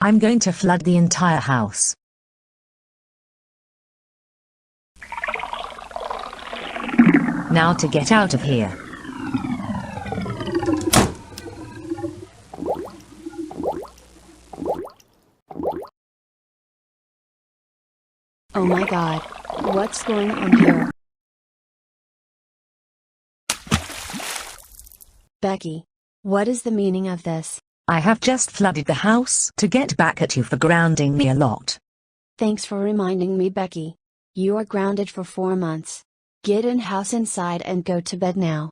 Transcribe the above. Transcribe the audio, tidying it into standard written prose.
I'm going to flood the entire house. Now to get out of here. Oh my god, what's going on here? Becky, what is the meaning of this? I have just flooded the house to get back at you for grounding me a lot. Thanks for reminding me, Becky. You are grounded for 4 months. Get in house inside and go to bed now.